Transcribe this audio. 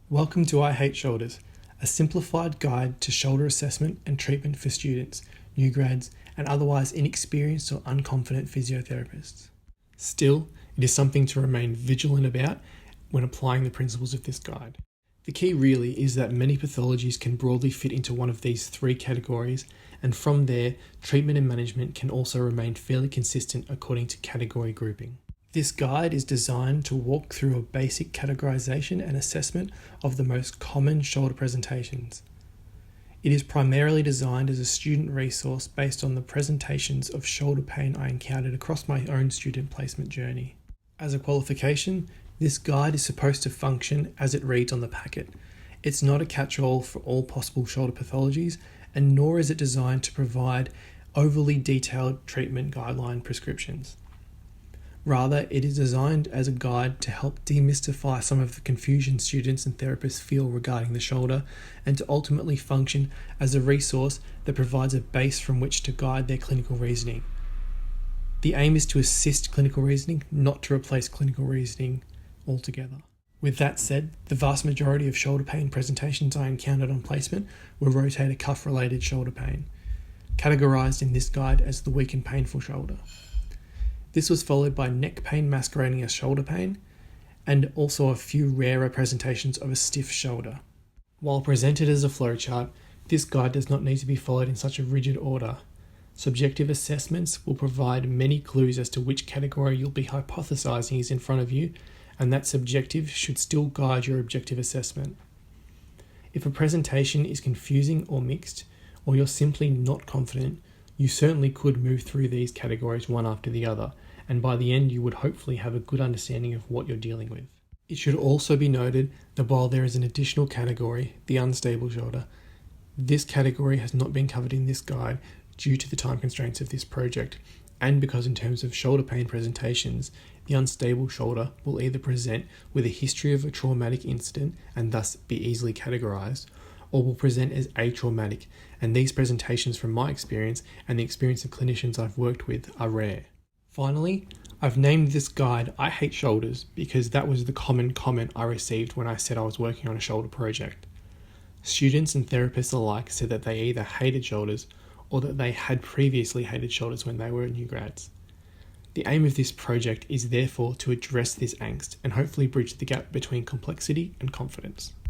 Welcome to I Hate Shoulders, a simplified guide to shoulder assessment and treatment for students, new grads, and otherwise inexperienced or unconfident physiotherapists. Still, it is something to remain vigilant about when applying the principles of this guide. The key really is that many pathologies can broadly fit into one of these three categories, and from there, treatment and management can also remain fairly consistent according to category grouping. This guide is designed to walk through a basic categorization and assessment of the most common shoulder presentations. It is primarily designed as a student resource based on the presentations of shoulder pain I encountered across my own student placement journey. As a qualification, this guide is supposed to function as it reads on the packet. It's not a catch-all for all possible shoulder pathologies, and nor is it designed to provide overly detailed treatment guideline prescriptions. Rather, it is designed as a guide to help demystify some of the confusion students and therapists feel regarding the shoulder, and to ultimately function as a resource that provides a base from which to guide their clinical reasoning. The aim is to assist clinical reasoning, not to replace clinical reasoning altogether. With that said, the vast majority of shoulder pain presentations I encountered on placement were rotator cuff related shoulder pain, categorized in this guide as the weak and painful shoulder. This was followed by neck pain masquerading as shoulder pain, and also a few rarer presentations of a stiff shoulder. While presented as a flowchart, this guide does not need to be followed in such a rigid order. Subjective assessments will provide many clues as to which category you'll be hypothesizing is in front of you, and that subjective should still guide your objective assessment. If a presentation is confusing or mixed, or you're simply not confident, you certainly could move through these categories one after the other, and by the end you would hopefully have a good understanding of what you're dealing with. It should also be noted that while there is an additional category, the unstable shoulder, this category has not been covered in this guide due to the time constraints of this project, and because in terms of shoulder pain presentations, the unstable shoulder will either present with a history of a traumatic incident and thus be easily categorized, or will present as atraumatic, and these presentations from my experience and the experience of clinicians I've worked with are rare. Finally, I've named this guide I Hate Shoulders because that was the common comment I received when I said I was working on a shoulder project. Students and therapists alike said that they either hated shoulders or that they had previously hated shoulders when they were new grads. The aim of this project is therefore to address this angst and hopefully bridge the gap between complexity and confidence.